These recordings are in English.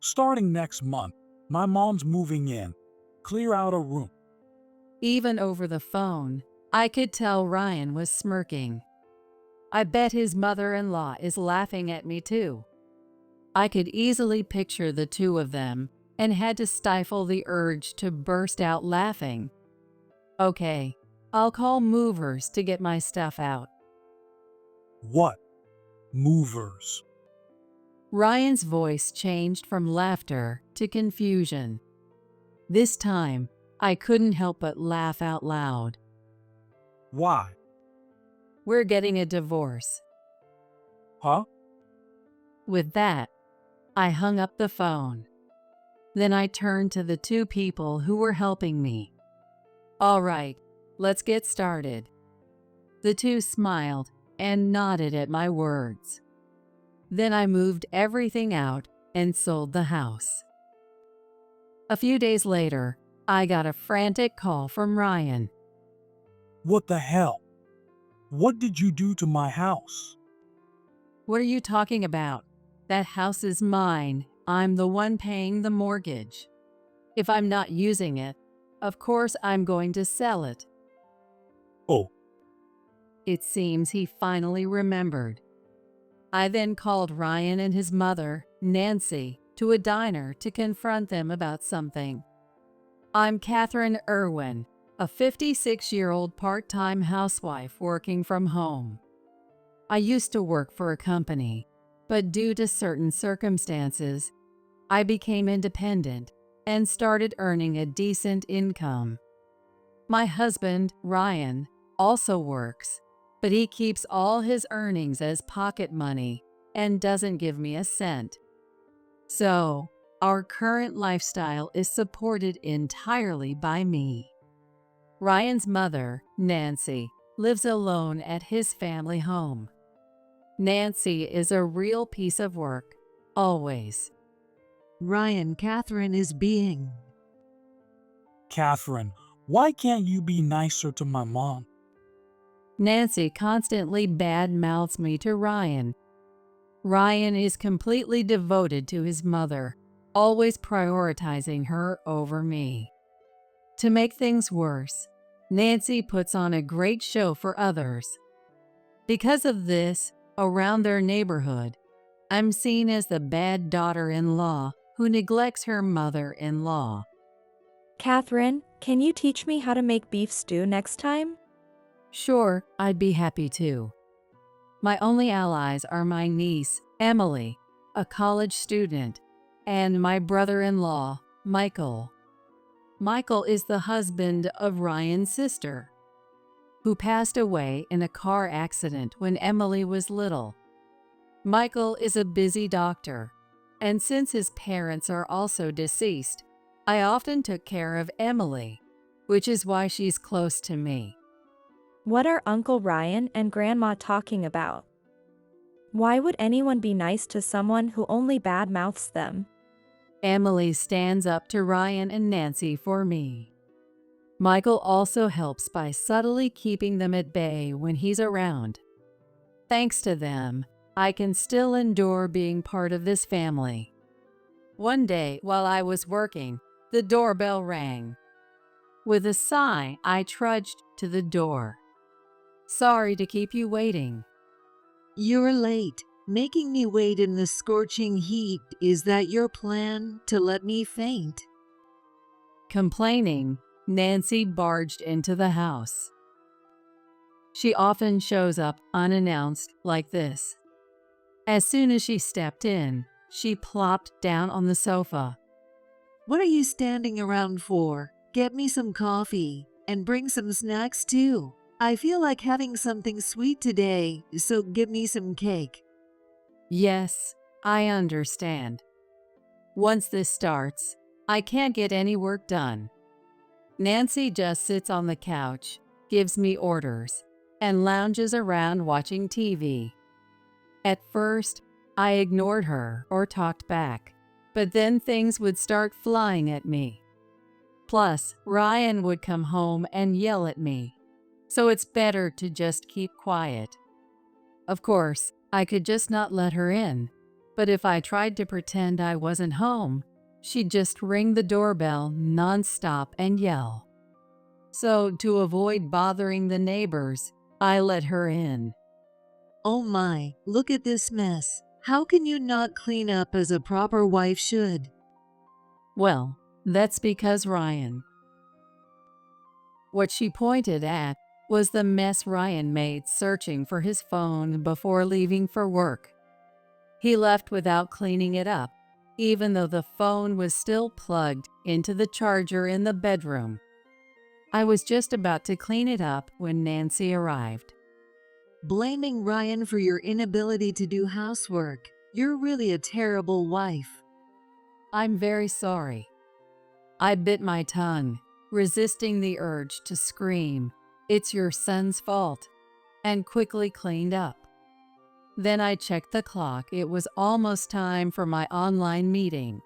Starting next month, my mom's moving in. Clear out a room. Even over the phone, I could tell Ryan was smirking. I bet his mother-in-law is laughing at me too. I could easily picture the two of them and had to stifle the urge to burst out laughing. Okay, I'll call Movers to get my stuff out. What? Movers. Ryan's voice changed from laughter to confusion. This time, I couldn't help but laugh out loud. Why? We're getting a divorce. Huh? With that, I hung up the phone. Then I turned to the two people who were helping me. All right, let's get started. The two smiled and nodded at my words. Then I moved everything out and sold the house. A few days later, I got a frantic call from Ryan. What the hell? What did you do to my house? What are you talking about? That house is mine. I'm the one paying the mortgage. If I'm not using it, of course I'm going to sell it. Oh, It seems he finally remembered. I then called Ryan and his mother, Nancy, to a diner to confront them about something. I'm Catherine Irwin, a 56-year-old part-time housewife working from home. I used to work for a company, but due to certain circumstances, I became independent and started earning a decent income. My husband, Ryan, also works, but he keeps all his earnings as pocket money and doesn't give me a cent. So, our current lifestyle is supported entirely by me. Ryan's mother, Nancy, lives alone at his family home. Nancy is a real piece of work, always. Ryan, Catherine is being. Catherine, why can't you be nicer to my mom? Nancy constantly bad-mouths me to Ryan. Ryan is completely devoted to his mother, always prioritizing her over me. To make things worse, Nancy puts on a great show for others. Because of this, around their neighborhood, I'm seen as the bad daughter-in-law who neglects her mother-in-law. Catherine, can you teach me how to make beef stew next time? Sure, I'd be happy to. My only allies are my niece, Emily, a college student, and my brother-in-law, Michael. Michael is the husband of Ryan's sister, who passed away in a car accident when Emily was little. Michael is a busy doctor, and since his parents are also deceased, I often took care of Emily, which is why she's close to me. What are Uncle Ryan and Grandma talking about? Why would anyone be nice to someone who only bad-mouths them? Emily stands up to Ryan and Nancy for me. Michael also helps by subtly keeping them at bay when he's around. Thanks to them, I can still endure being part of this family. One day, while I was working, the doorbell rang. With a sigh, I trudged to the door. Sorry to keep you waiting. You're late. Making me wait in the scorching heat, is that your plan to let me faint? Complaining, Nancy barged into the house. She often shows up unannounced like this. As soon as she stepped in, she plopped down on the sofa. What are you standing around for? Get me some coffee and bring some snacks too. I feel like having something sweet today, so give me some cake. Yes, I understand. Once this starts, I can't get any work done. Nancy just sits on the couch, gives me orders, and lounges around watching TV. At first, I ignored her or talked back, but then things would start flying at me. Plus, Ryan would come home and yell at me, so it's better to just keep quiet. Of course, I could just not let her in, But if I tried to pretend I wasn't home, she'd just ring the doorbell nonstop and yell. So, to avoid bothering the neighbors, I let her in. Oh my, look at this mess. How can you not clean up as a proper wife should? Well, that's because Ryan. What she pointed at was the mess Ryan made searching for his phone before leaving for work. He left without cleaning it up, even though the phone was still plugged into the charger in the bedroom. I was just about to clean it up when Nancy arrived. Blaming Ryan for your inability to do housework. You're really a terrible wife. I'm very sorry. I bit my tongue, resisting the urge to scream, "It's your son's fault," and quickly cleaned up. Then I checked the clock. It was almost time for my online meeting.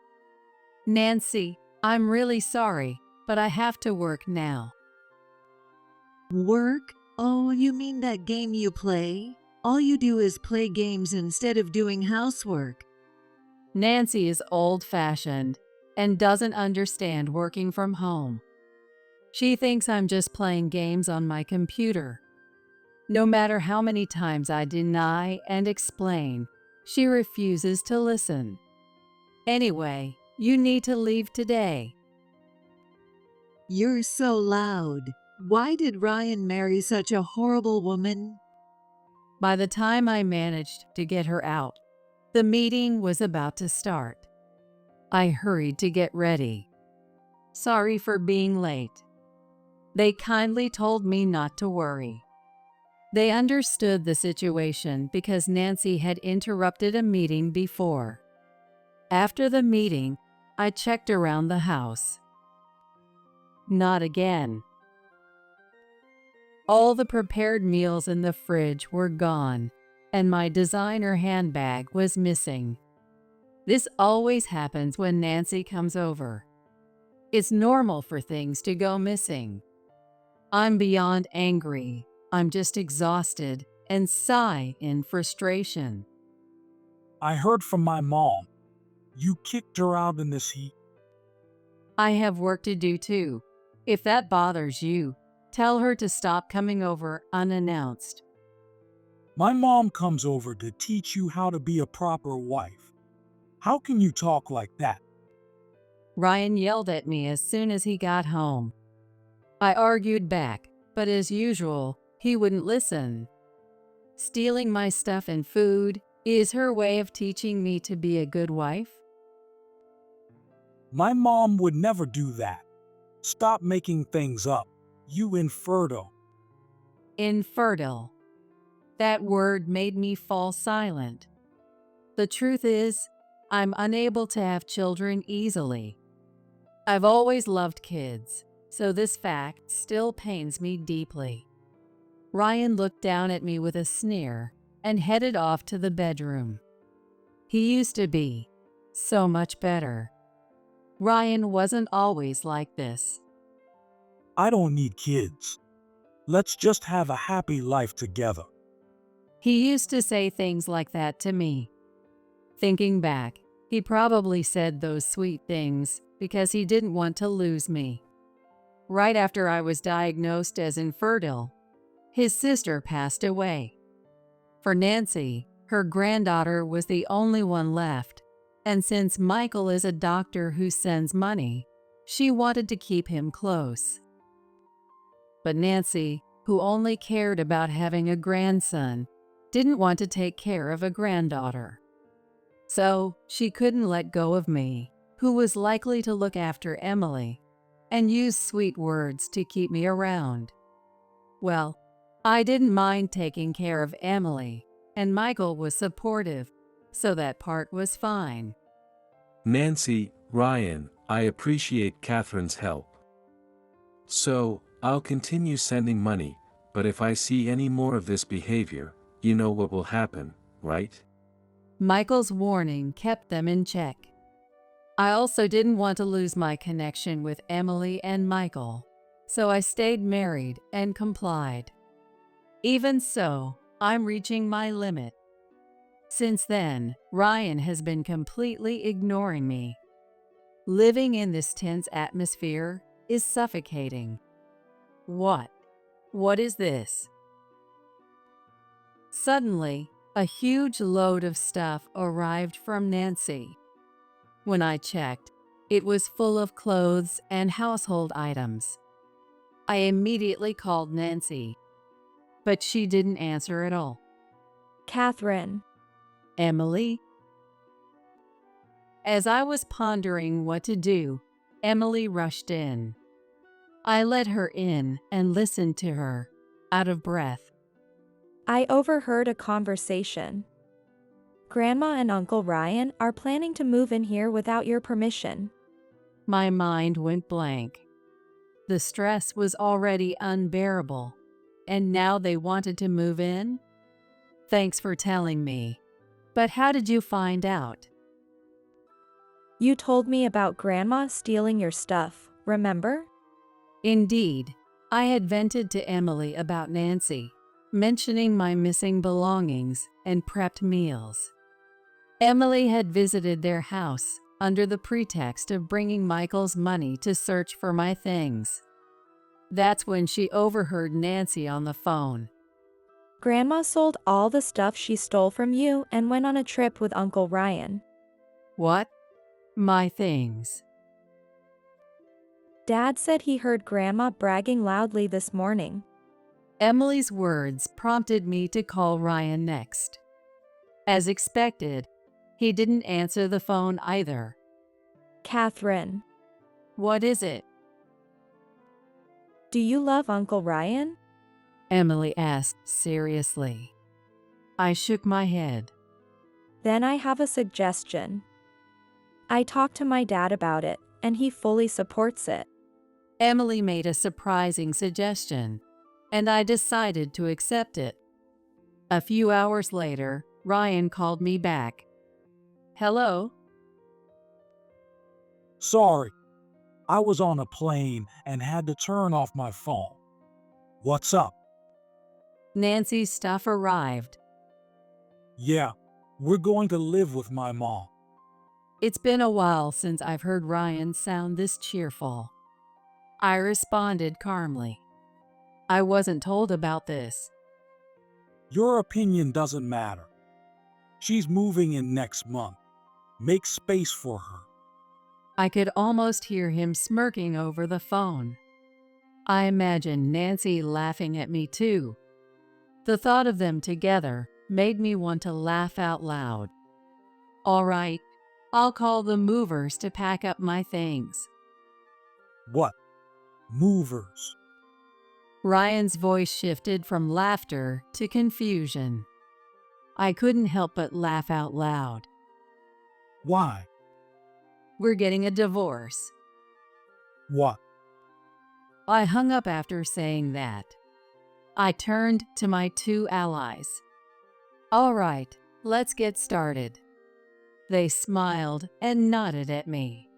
"Nancy, I'm really sorry, but I have to work now." Work? Oh, you mean that game you play? All you do is play games instead of doing housework. Nancy is old-fashioned and doesn't understand working from home. She thinks I'm just playing games on my computer. No matter how many times I deny and explain, she refuses to listen. Anyway, you need to leave today. You're so loud. Why did Ryan marry such a horrible woman? By the time I managed to get her out, the meeting was about to start. I hurried to get ready. Sorry for being late. They kindly told me not to worry. They understood the situation because Nancy had interrupted a meeting before. After the meeting, I checked around the house. Not again. All the prepared meals in the fridge were gone, and my designer handbag was missing. This always happens when Nancy comes over. It's normal for things to go missing. I'm beyond angry. I'm just exhausted and sigh in frustration. I heard from my mom. You kicked her out in this heat. I have work to do too. If that bothers you, tell her to stop coming over unannounced. My mom comes over to teach you how to be a proper wife. How can you talk like that? Ryan yelled at me as soon as he got home. I argued back, but as usual, he wouldn't listen. Stealing my stuff and food is her way of teaching me to be a good wife? My mom would never do that. Stop making things up, you infertile. Infertile. That word made me fall silent. The truth is, I'm unable to have children easily. I've always loved kids, so this fact still pains me deeply. Ryan looked down at me with a sneer and headed off to the bedroom. He used to be so much better. Ryan wasn't always like this. I don't need kids. Let's just have a happy life together. He used to say things like that to me. Thinking back, he probably said those sweet things because he didn't want to lose me. Right after I was diagnosed as infertile, his sister passed away. For Nancy, her granddaughter was the only one left, and since Michael is a doctor who sends money, she wanted to keep him close. But Nancy, who only cared about having a grandson, didn't want to take care of a granddaughter. So she couldn't let go of me, who was likely to look after Emily, and use sweet words to keep me around. Well, I didn't mind taking care of Emily, and Michael was supportive, so that part was fine. Nancy, Ryan, I appreciate Catherine's help. So, I'll continue sending money, but if I see any more of this behavior, you know what will happen, right? Michael's warning kept them in check. I also didn't want to lose my connection with Emily and Michael, so I stayed married and complied. Even so, I'm reaching my limit. Since then, Ryan has been completely ignoring me. Living in this tense atmosphere is suffocating. What is this? Suddenly, a huge load of stuff arrived from Nancy. When I checked, it was full of clothes and household items. I immediately called Nancy, but she didn't answer at all. Catherine. Emily? As I was pondering what to do, Emily rushed in. I let her in and listened to her, out of breath. I overheard a conversation. Grandma and Uncle Ryan are planning to move in here without your permission. My mind went blank. The stress was already unbearable, and now they wanted to move in? Thanks for telling me. But how did you find out? You told me about Grandma stealing your stuff, remember? Indeed, I had vented to Emily about Nancy, mentioning my missing belongings and prepped meals. Emily had visited their house under the pretext of bringing Michael's money to search for my things. That's when she overheard Nancy on the phone. Grandma sold all the stuff she stole from you and went on a trip with Uncle Ryan. What? My things. Dad said he heard Grandma bragging loudly this morning. Emily's words prompted me to call Ryan next. As expected, he didn't answer the phone either. Catherine. What is it? Do you love Uncle Ryan? Emily asked seriously. I shook my head. Then I have a suggestion. I talked to my dad about it, and he fully supports it. Emily made a surprising suggestion, and I decided to accept it. A few hours later, Ryan called me back. Hello? Sorry, I was on a plane and had to turn off my phone. What's up? Nancy's stuff arrived. Yeah, we're going to live with my mom. It's been a while since I've heard Ryan sound this cheerful. I responded calmly. I wasn't told about this. Your opinion doesn't matter. She's moving in next month. Make space for her. I could almost hear him smirking over the phone. I imagined Nancy laughing at me too. The thought of them together made me want to laugh out loud. All right, I'll call the movers to pack up my things. What? Movers. Ryan's voice shifted from laughter to confusion. I couldn't help but laugh out loud. Why? We're getting a divorce. What? I hung up after saying that. I turned to my two allies. All right, let's get started. They smiled and nodded at me.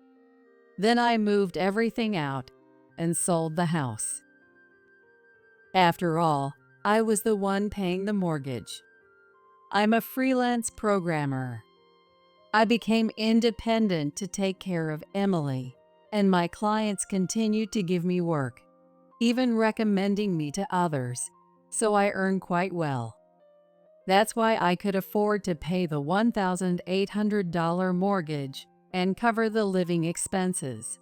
Then I moved everything out and sold the house. After all, I was the one paying the mortgage. I'm a freelance programmer. I became independent to take care of Emily, and my clients continued to give me work, even recommending me to others, so I earn quite well. That's why I could afford to pay the $1,800 mortgage and cover the living expenses.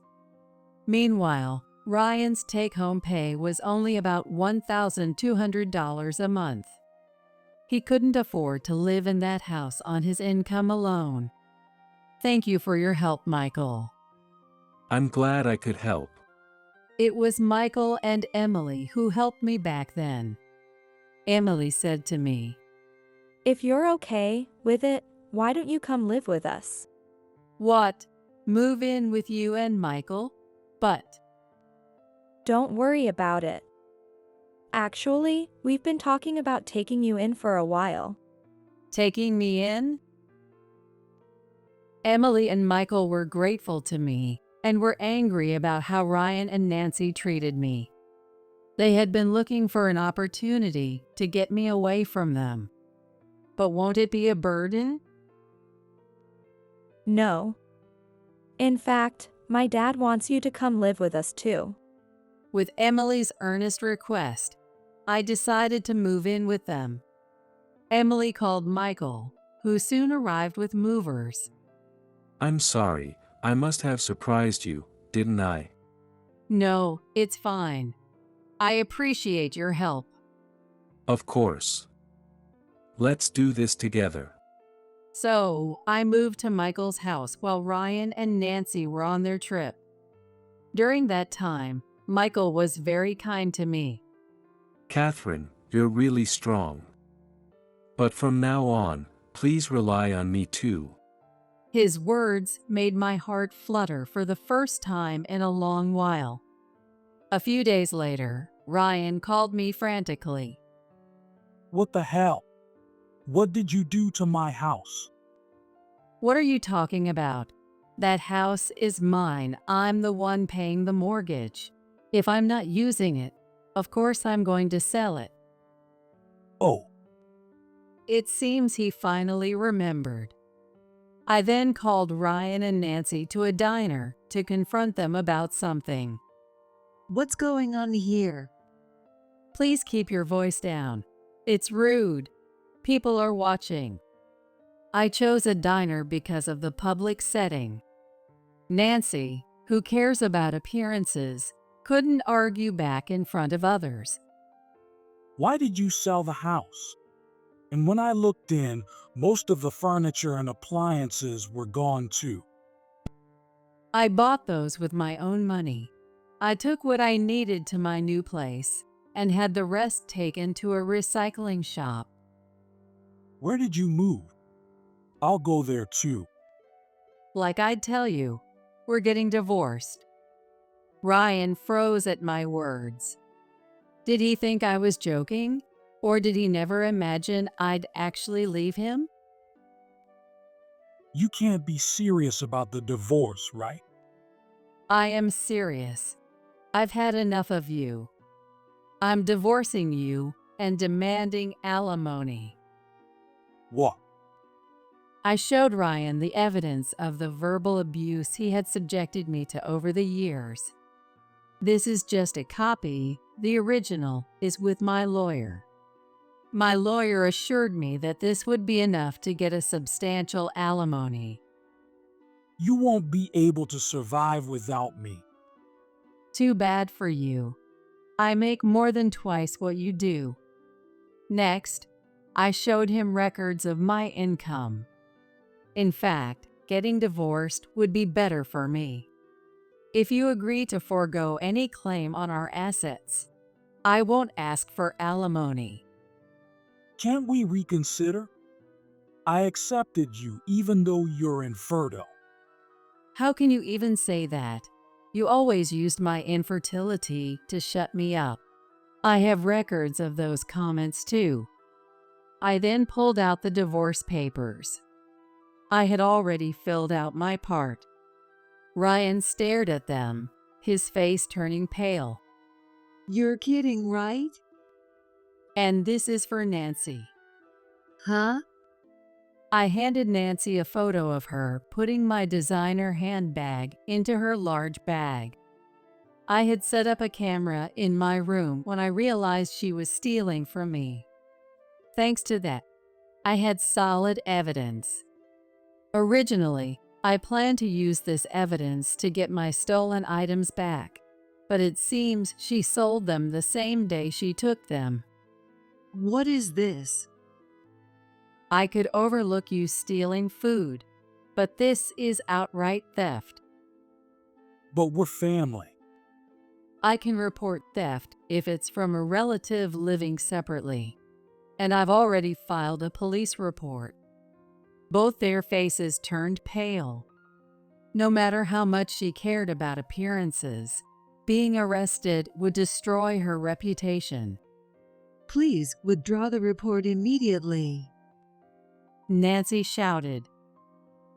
Meanwhile, Ryan's take-home pay was only about $1,200 a month. He couldn't afford to live in that house on his income alone. Thank you for your help, Michael. I'm glad I could help. It was Michael and Emily who helped me back then. Emily said to me, If you're okay with it, why don't you come live with us? What? Move in with you and Michael? But Don't worry about it. Actually, we've been talking about taking you in for a while. taking me in? Emily and Michael were grateful to me and were angry about how Ryan and Nancy treated me. They had been looking for an opportunity to get me away from them. But won't it be a burden? No. In fact, my dad wants you to come live with us too. With Emily's earnest request, I decided to move in with them. Emily called Michael, who soon arrived with movers. I'm sorry, I must have surprised you, didn't I? No, it's fine. I appreciate your help. Of course. Let's do this together. So, I moved to Michael's house while Ryan and Nancy were on their trip. During that time, Michael was very kind to me. Catherine, you're really strong. But from now on, please rely on me too. His words made my heart flutter for the first time in a long while. A few days later, Ryan called me frantically. What the hell? What did you do to my house? What are you talking about? That house is mine. I'm the one paying the mortgage. If I'm not using it, of course I'm going to sell it. Oh, It seems he finally remembered. I then called Ryan and Nancy to a diner to confront them about something. What's going on here? Please keep your voice down. It's rude. People are watching. I chose a diner because of the public setting. Nancy, who cares about appearances, couldn't argue back in front of others. why did you sell the house? And when I looked in, most of the furniture and appliances were gone too. I bought those with my own money. I took what I needed to my new place and had the rest taken to a recycling shop. Where did you move? I'll go there too. Like I'd tell you, we're getting divorced. Ryan froze at my words. Did he think I was joking? Or did he never imagine I'd actually leave him? You can't be serious about the divorce, right? I am serious. I've had enough of you. I'm divorcing you and demanding alimony. What? I showed Ryan the evidence of the verbal abuse he had subjected me to over the years. This is just a copy. The original is with my lawyer. My lawyer assured me that this would be enough to get a substantial alimony. You won't be able to survive without me. Too bad for you. I make more than twice what you do. Next, I showed him records of my income. In fact, getting divorced would be better for me. If you agree to forego any claim on our assets, I won't ask for alimony. Can't we reconsider? I accepted you even though you're infertile. How can you even say that? You always used my infertility to shut me up. I have records of those comments too. I then pulled out the divorce papers. I had already filled out my part. Ryan stared at them, his face turning pale. You're kidding, right? And this is for Nancy. Huh? I handed Nancy a photo of her putting my designer handbag into her large bag. I had set up a camera in my room when I realized she was stealing from me. Thanks to that, I had solid evidence. Originally, I planned to use this evidence to get my stolen items back, but it seems she sold them the same day she took them. What is this? I could overlook you stealing food, but this is outright theft. But we're family. I can report theft if it's from a relative living separately, and I've already filed a police report. Both their faces turned pale. No matter how much she cared about appearances, being arrested would destroy her reputation. Please withdraw the report immediately. Nancy shouted.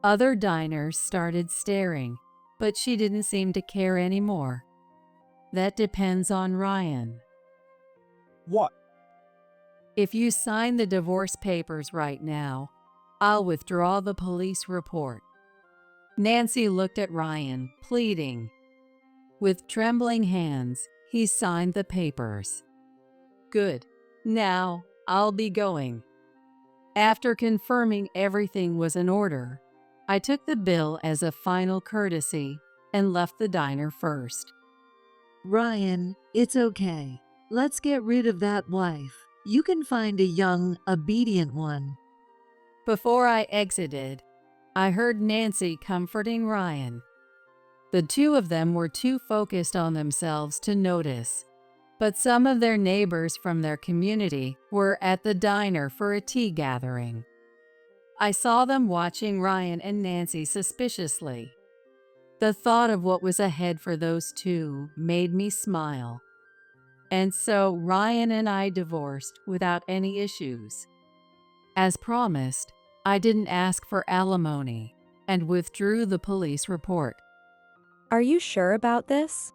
Other diners started staring, but she didn't seem to care anymore. That depends on Ryan. What? If you sign the divorce papers right now, I'll withdraw the police report. Nancy looked at Ryan, pleading. With trembling hands, he signed the papers. Good. Now, I'll be going. After confirming everything was in order, I took the bill as a final courtesy and left the diner first. Ryan, it's okay. Let's get rid of that wife. You can find a young, obedient one. Before I exited, I heard Nancy comforting Ryan. The two of them were too focused on themselves to notice, but some of their neighbors from their community were at the diner for a tea gathering. I saw them watching Ryan and Nancy suspiciously. The thought of what was ahead for those two made me smile. And so Ryan and I divorced without any issues. As promised, I didn't ask for alimony and withdrew the police report. Are you sure about this?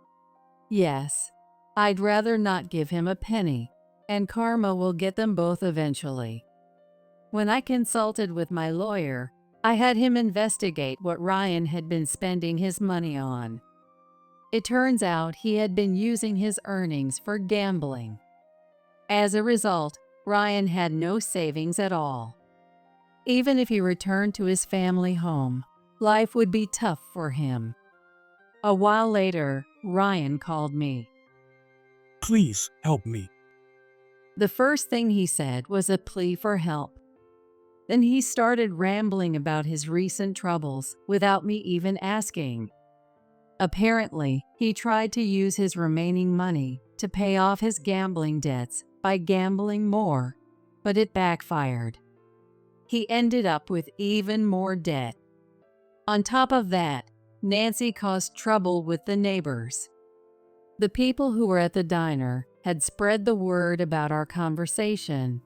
Yes, I'd rather not give him a penny, and karma will get them both eventually. When I consulted with my lawyer, I had him investigate what Ryan had been spending his money on. It turns out he had been using his earnings for gambling. As a result, Ryan had no savings at all. Even if he returned to his family home, life would be tough for him. A while later, Ryan called me. Please help me. The first thing he said was a plea for help. Then he started rambling about his recent troubles without me even asking. Apparently, he tried to use his remaining money to pay off his gambling debts by gambling more, but it backfired. He ended up with even more debt. On top of that, Nancy caused trouble with the neighbors. The people who were at the diner had spread the word about our conversation,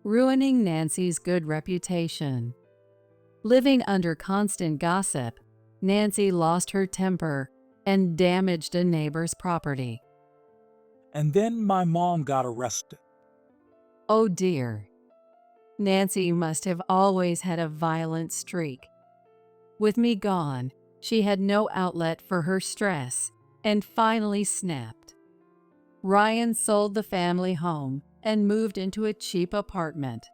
ruining Nancy's good reputation. Living under constant gossip, Nancy lost her temper and damaged a neighbor's property. And then my mom got arrested. Oh dear. Nancy must have always had a violent streak. With me gone, she had no outlet for her stress and finally snapped. Ryan sold the family home and moved into a cheap apartment.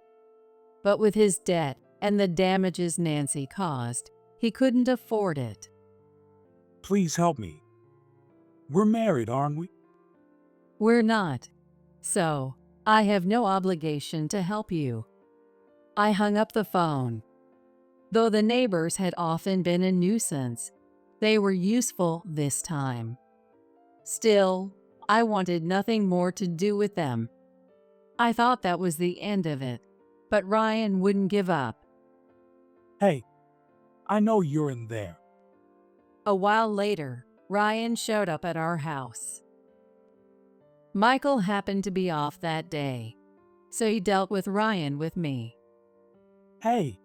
But with his debt and the damages Nancy caused, he couldn't afford it. Please help me. We're married, aren't we? We're not. So, I have no obligation to help you. I hung up the phone. Though the neighbors had often been a nuisance, they were useful this time. Still, I wanted nothing more to do with them. I thought that was the end of it, but Ryan wouldn't give up. Hey, I know you're in there. A while later, Ryan showed up at our house. Michael happened to be off that day, so he dealt with Ryan with me. Hey,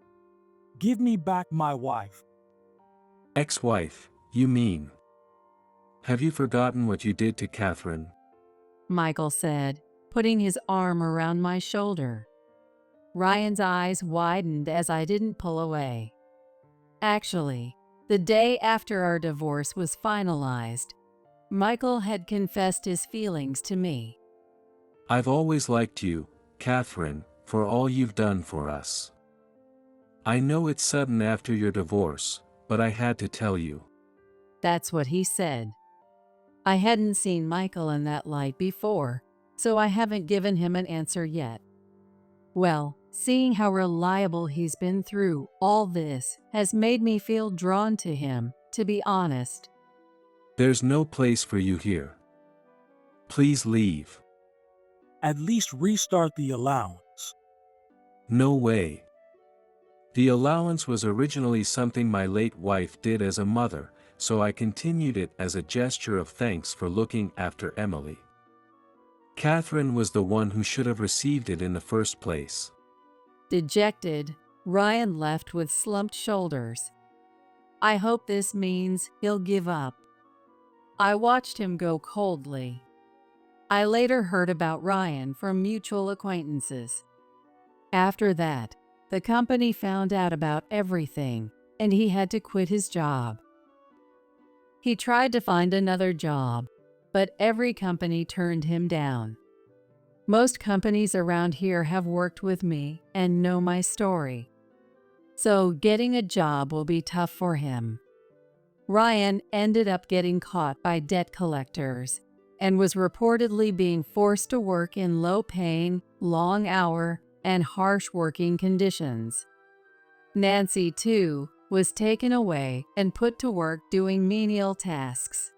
give me back my wife. Ex-wife, you mean? Have you forgotten what you did to Catherine? Michael said, putting his arm around my shoulder. Ryan's eyes widened as I didn't pull away. Actually, the day after our divorce was finalized, Michael had confessed his feelings to me. I've always liked you, Catherine, for all you've done for us. I know it's sudden after your divorce, but I had to tell you. That's what he said. I hadn't seen Michael in that light before, so I haven't given him an answer yet. Well, seeing how reliable he's been through all this has made me feel drawn to him, to be honest. There's no place for you here. Please leave. At least restart the allowance. No way. The allowance was originally something my late wife did as a mother, so I continued it as a gesture of thanks for looking after Emily. Catherine was the one who should have received it in the first place. Dejected, Ryan left with slumped shoulders. I hope this means he'll give up. I watched him go coldly. I later heard about Ryan from mutual acquaintances. After that, the company found out about everything, and he had to quit his job. He tried to find another job, but every company turned him down. Most companies around here have worked with me and know my story. So getting a job will be tough for him. Ryan ended up getting caught by debt collectors and was reportedly being forced to work in low-paying, long-hour, and harsh working conditions. Nancy, too, was taken away and put to work doing menial tasks,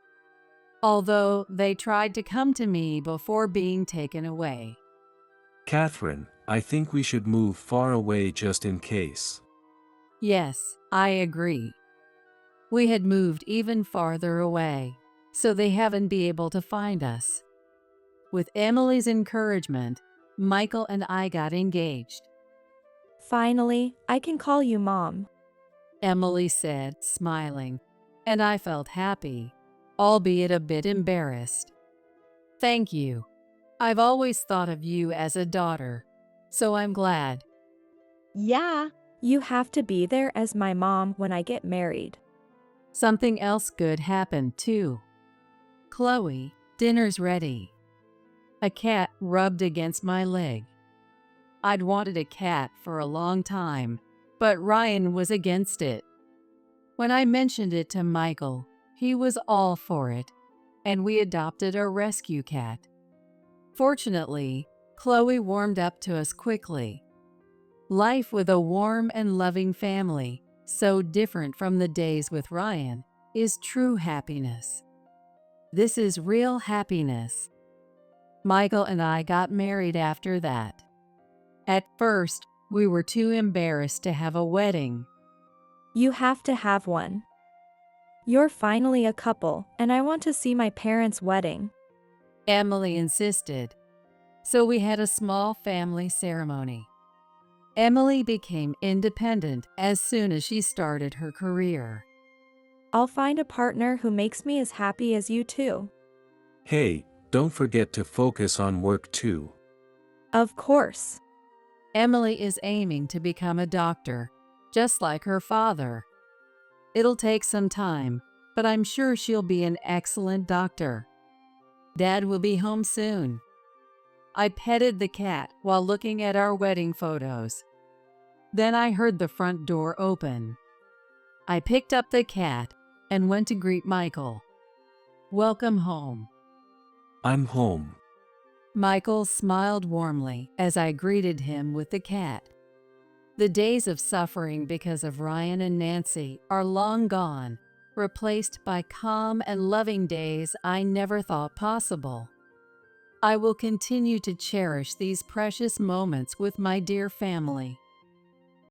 although they tried to come to me before being taken away. Catherine, I think we should move far away just in case. Yes, I agree. We had moved even farther away, so they haven't been able to find us. With Emily's encouragement, Michael and I got engaged. Finally, I can call you Mom. Emily said, smiling, and I felt happy, albeit a bit embarrassed. Thank you. I've always thought of you as a daughter, so I'm glad. Yeah, you have to be there as my mom when I get married. Something else good happened, too. Chloe, dinner's ready. A cat rubbed against my leg. I'd wanted a cat for a long time, but Ryan was against it. When I mentioned it to Michael, he was all for it, and we adopted a rescue cat. Fortunately, Chloe warmed up to us quickly. Life with a warm and loving family, so different from the days with Ryan, is true happiness. This is real happiness. Michael and I got married after that. At first, we were too embarrassed to have a wedding. You have to have one. You're finally a couple, and I want to see my parents' wedding. Emily insisted, so we had a small family ceremony. Emily became independent as soon as she started her career. I'll find a partner who makes me as happy as you too. Hey, don't forget to focus on work too. Of course. Emily is aiming to become a doctor, just like her father. It'll take some time, but I'm sure she'll be an excellent doctor. Dad will be home soon. I petted the cat while looking at our wedding photos. Then I heard the front door open. I picked up the cat and went to greet Michael. Welcome home. I'm home. Michael smiled warmly as I greeted him with the cat. The days of suffering because of Ryan and Nancy are long gone, replaced by calm and loving days I never thought possible. I will continue to cherish these precious moments with my dear family.